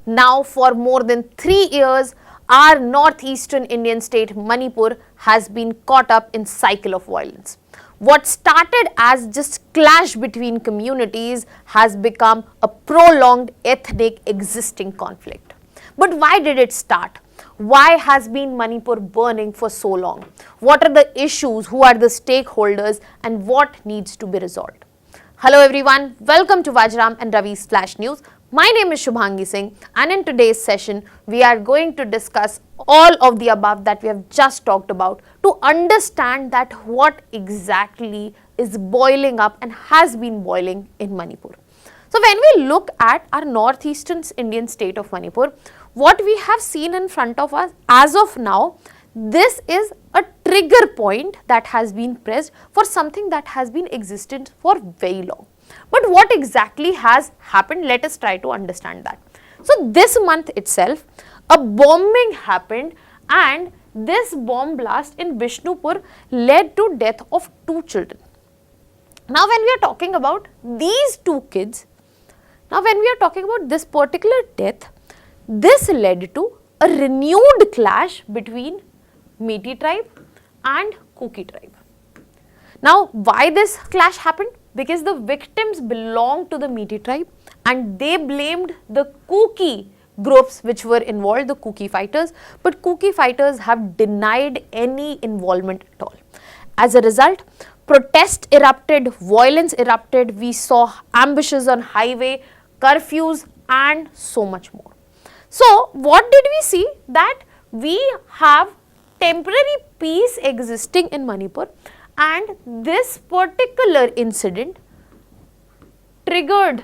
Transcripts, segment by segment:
Now for more than 3 years, our northeastern Indian state Manipur has been caught up in cycle of violence. What started as just clash between communities has become a prolonged ethnic existing conflict. But why did it start? Why has been Manipur burning for so long? What are the issues, who are the stakeholders, and what needs to be resolved? Hello everyone, welcome to Vajiram and Ravi's Flash News. My name is Shubhangi Singh, and in today's session, we are going to discuss all of the above that we have just talked about to understand that what exactly is boiling up and has been boiling in Manipur. So when we look at our northeastern Indian state of Manipur, what we have seen in front of us as of now, this is a trigger point that has been pressed for something that has been existent for very long. But what exactly has happened? Let us try to understand that. So this month itself, a bombing happened, and this bomb blast in Bishnupur led to death of 2 children. Now when we are talking about these 2 kids, now when we are talking about this particular death, this led to a renewed clash between Meitei tribe and Kuki tribe. Now why this clash happened? Because the victims belonged to the Meitei tribe and they blamed the Kuki groups which were involved, the Kuki fighters, but Kuki fighters have denied any involvement at all. As a result, protest erupted, violence erupted, we saw ambushes on highway, curfews and so much more. So what did we see? That we have temporary peace existing in Manipur, and this particular incident triggered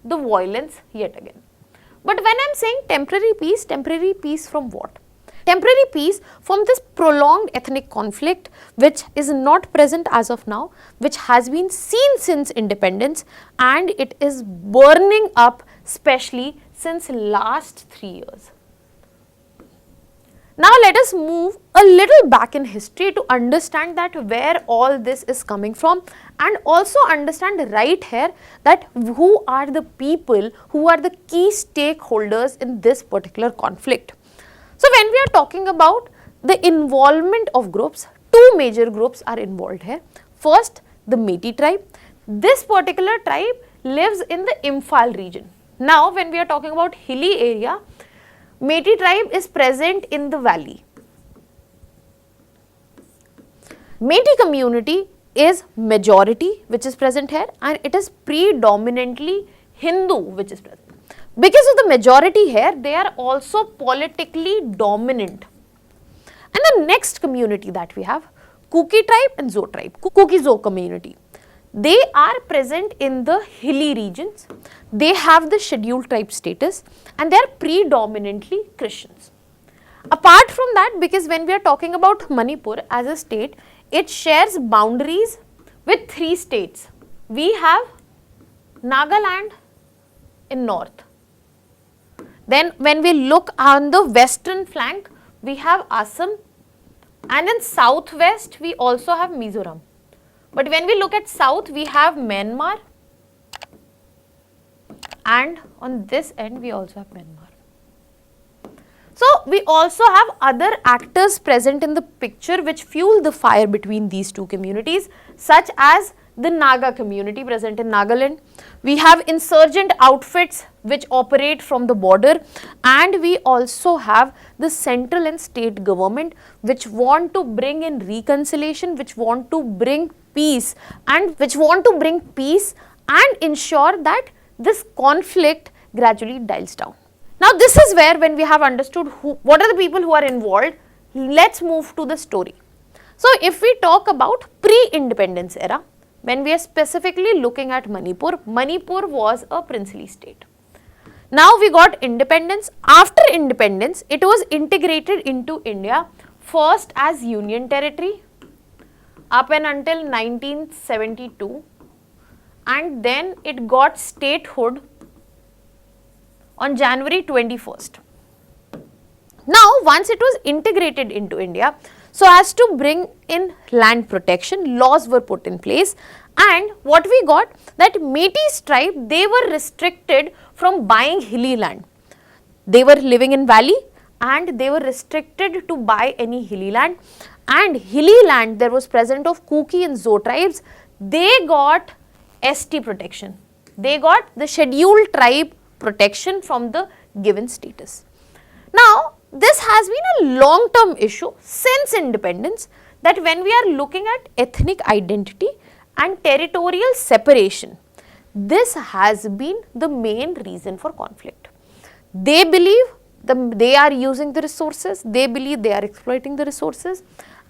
the violence yet again. But when I am saying temporary peace from what? Temporary peace from this prolonged ethnic conflict which is not present as of now, which has been seen since independence, and it is burning up especially since last 3 years. Now let us move a little back in history to understand that where all this is coming from, and also understand right here that who are the people who are the key stakeholders in this particular conflict. So when we are talking about the involvement of groups, 2 major groups are involved here. First, the Meitei tribe. This particular tribe lives in the Imphal region. Now when we are talking about hilly area, Meitei tribe is present in the valley. Meitei community is majority which is present here, and it is predominantly Hindu which is present. Because of the majority here, they are also politically dominant. And the next community that we have, Kuki tribe and Zo tribe, Kuki-Zo community. They are present in the hilly regions, they have the scheduled tribe status, and they are predominantly Christians. Apart from that, because when we are talking about Manipur as a state, it shares boundaries with 3 states. We have Nagaland in north. Then when we look on the western flank, we have Assam, and in southwest we also have Mizoram. But when we look at south, we have Myanmar, and on this end we also have Myanmar. So we also have other actors present in the picture which fuel the fire between these 2 communities, such as the Naga community present in Nagaland. We have insurgent outfits which operate from the border, and we also have the central and state government which want to bring in reconciliation, which want to bring peace, and ensure that this conflict gradually dies down. Now this is where, when we have understood what are the people who are involved, let's move to the story. So if we talk about pre-independence era, when we are specifically looking at Manipur, Manipur was a princely state. Now we got independence. After independence, it was integrated into India, first as union territory up and until 1972, and then it got statehood on January 21st. Now once it was integrated into India, so as to bring in land protection, laws were put in place, and what we got, that Meitei tribe, they were restricted from buying hilly land. They were living in valley and they were restricted to buy any hilly land, and hilly land there was present of Kuki and Zo tribes. They got ST protection. They got the scheduled tribe protection from the given status. Now, this has been a long-term issue since independence, that when we are looking at ethnic identity and territorial separation, this has been the main reason for conflict. They believe they are using the resources, they believe they are exploiting the resources,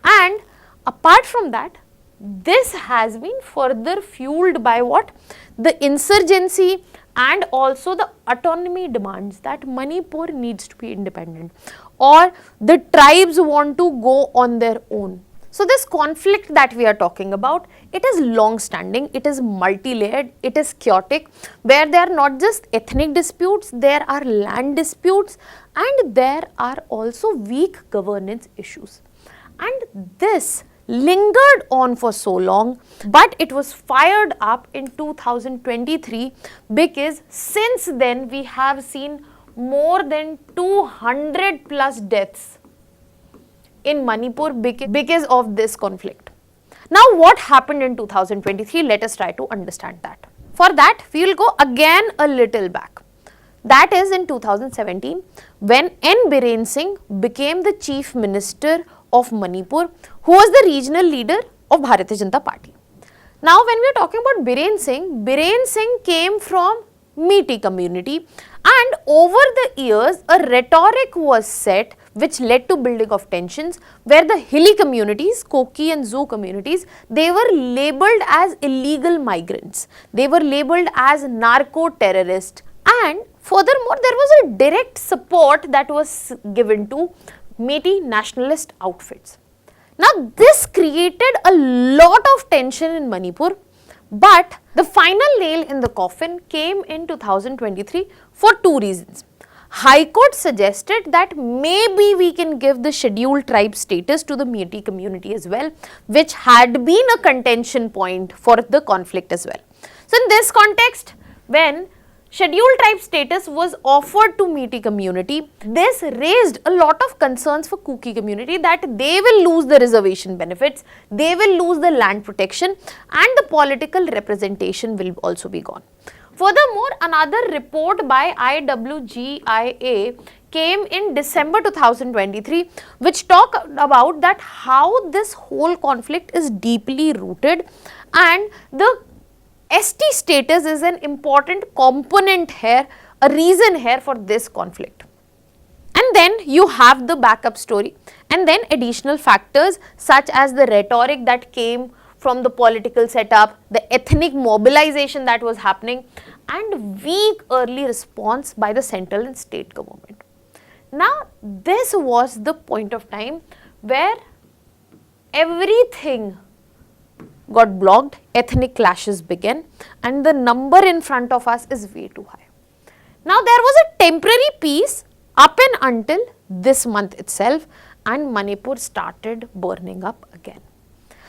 and apart from that, this has been further fueled by what? The insurgency and also the autonomy demands that Manipur needs to be independent, or the tribes want to go on their own. So, this conflict that we are talking about, it is long-standing, it is multi-layered, it is chaotic, where there are not just ethnic disputes, there are land disputes, and there are also weak governance issues. And this lingered on for so long, but it was fired up in 2023, because since then we have seen more than 200 plus deaths in Manipur because of this conflict. Now, what happened in 2023? Let us try to understand that. For that, we will go again a little back. That is in 2017, when N. Biren Singh became the Chief Minister of Manipur, who was the regional leader of Bharatiya Janata Party. Now, when we are talking about Biren Singh came from Meitei community, and over the years a rhetoric was set which led to building of tensions, where the hilly communities, Kuki and Zo communities, they were labelled as illegal migrants, they were labelled as narco-terrorists, and furthermore there was a direct support that was given to Meitei nationalist outfits. Now, this created a lot of tension in Manipur, but the final nail in the coffin came in 2023 for two reasons. High Court suggested that maybe we can give the scheduled tribe status to the Meitei community as well, which had been a contention point for the conflict as well. So, in this context, when scheduled tribe status was offered to Meitei community, this raised a lot of concerns for Kuki community that they will lose the reservation benefits, they will lose the land protection, and the political representation will also be gone. Furthermore, another report by IWGIA came in December 2023, which talked about that how this whole conflict is deeply rooted, and the ST status is an important component here, a reason here for this conflict. And then you have the backup story, and then additional factors such as the rhetoric that came from the political setup, the ethnic mobilization that was happening, and weak early response by the central and state government. Now, this was the point of time where everything got blocked, ethnic clashes began, and the number in front of us is way too high. Now, there was a temporary peace up and until this month itself, and Manipur started burning up again.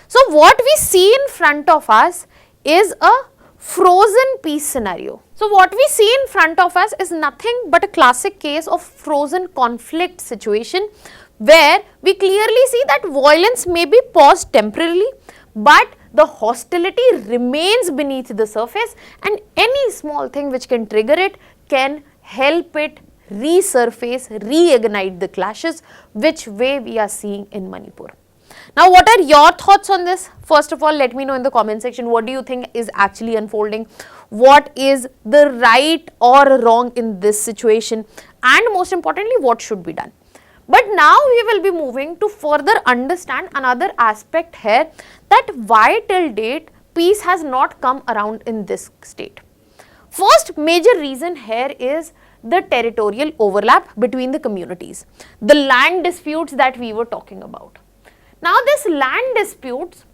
So, what we see in front of us is a frozen peace scenario. So, what we see in front of us is nothing but a classic case of frozen conflict situation, where we clearly see that violence may be paused temporarily, but the hostility remains beneath the surface, and any small thing which can trigger it can help it resurface, reignite the clashes, which way we are seeing in Manipur. Now, what are your thoughts on this? First of all, let me know in the comment section, what do you think is actually unfolding? What is the right or wrong in this situation? And most importantly, what should be done? But now we will be moving to further understand another aspect here, that why till date peace has not come around in this state. First major reason here is the territorial overlap between the communities, the land disputes that we were talking about. Now, these land disputes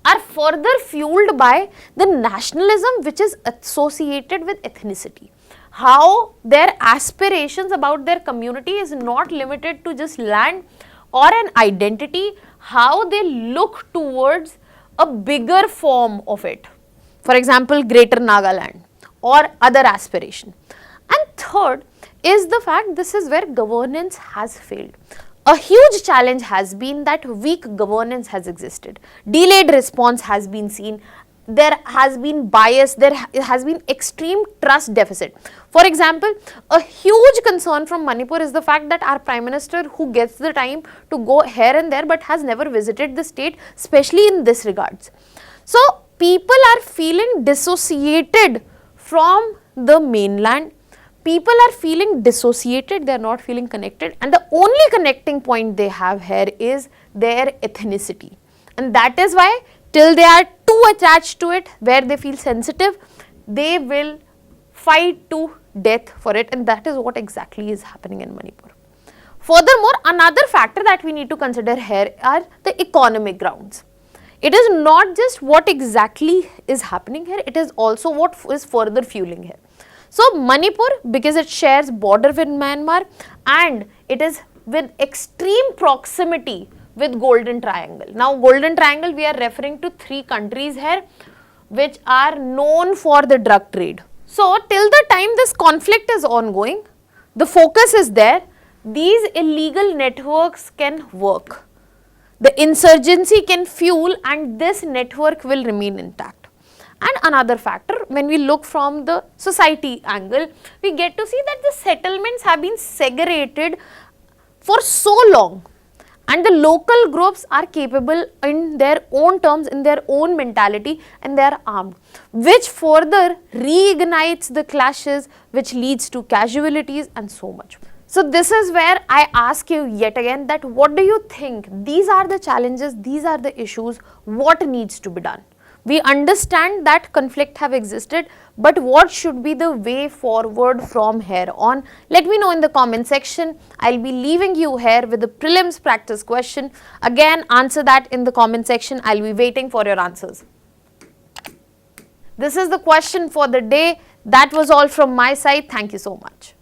are further fueled by the nationalism which is associated with ethnicity. How their aspirations about their community is not limited to just land or an identity, how they look towards a bigger form of it. For example, Greater Nagaland or other aspiration. And third is the fact this is where governance has failed. A huge challenge has been that weak governance has existed. Delayed response has been seen. There has been bias, there has been extreme trust deficit. For example, a huge concern from Manipur is the fact that our Prime Minister, who gets the time to go here and there but has never visited the state, especially in this regards. So, people are feeling dissociated from the mainland. People are feeling dissociated, they are not feeling connected, and the only connecting point they have here is their ethnicity. And that is why, till they are too attached to it, where they feel sensitive, they will fight to death for it, and that is what exactly is happening in Manipur. Furthermore, another factor that we need to consider here are the economic grounds. It is not just what exactly is happening here, it is also what is further fueling here. So, Manipur, because it shares border with Myanmar and it is with extreme proximity with Golden Triangle. Now, Golden Triangle, we are referring to 3 countries here which are known for the drug trade. So, till the time this conflict is ongoing, the focus is there, these illegal networks can work. The insurgency can fuel and this network will remain intact. And another factor, when we look from the society angle, we get to see that the settlements have been segregated for so long and the local groups are capable in their own terms, in their own mentality, and they are armed, which further reignites the clashes, which leads to casualties and so much. So, this is where I ask you yet again that what do you think? These are the challenges, these are the issues, what needs to be done? We understand that conflict have existed, but what should be the way forward from here on? Let me know in the comment section. I'll be leaving you here with the prelims practice question. Again, answer that in the comment section. I'll be waiting for your answers. This is the question for the day. That was all from my side. Thank you so much.